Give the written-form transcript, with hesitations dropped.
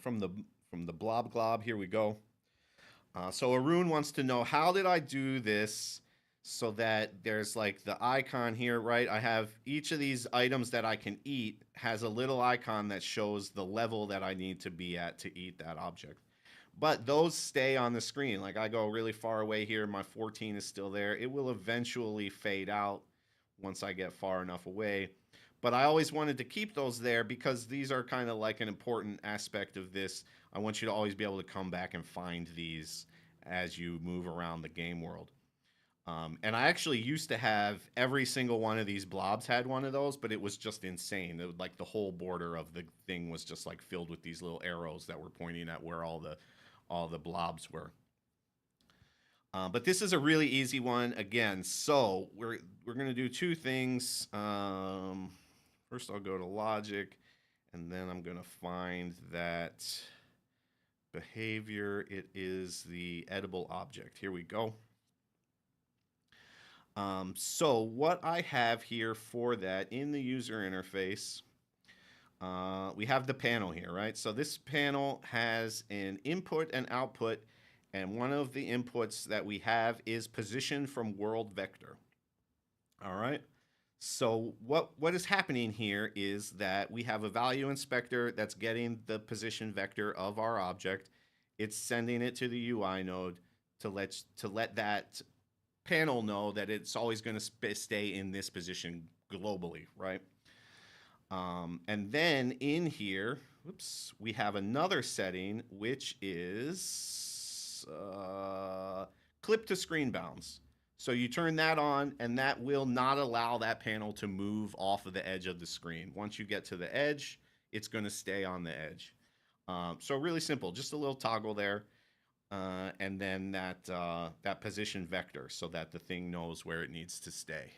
from the blob glob. Here we go. So Arun wants to know, how did I do this so that there's like the icon here, right? I have each of these items that I can eat has a little icon that shows the level that I need to be at to eat that object. But those stay on the screen. Like I go really far away here, my 14 is still there. It will eventually fade out once I get far enough away. But I always wanted to keep those there because these are kind of like an important aspect of this. I want you to always be able to come back and find these as you move around the game world. And I actually used to have every single one of these blobs had one of those, but it was just insane. It was like the whole border of the thing was just like filled with these little arrows that were pointing at where all the blobs were. But this is a really easy one again. So we're gonna do two things. First, I'll go to logic, and then I'm gonna find that behavior. It is the edible object. Here we go. So what I have here for that in the user interface, we have the panel here, right? So this panel has an input and output, and one of the inputs that we have is position from world vector. All right. So what is happening here is that we have a value inspector that's getting the position vector of our object. It's sending it to the UI node to let that panel know that it's always going to stay in this position globally, right? And then in here, oops, we have another setting, which is clip to screen bounds. So you turn that on, and that will not allow that panel to move off of the edge of the screen. Once you get to the edge, it's going to stay on the edge. So really simple, just a little toggle there. And then that position vector so that the thing knows where it needs to stay.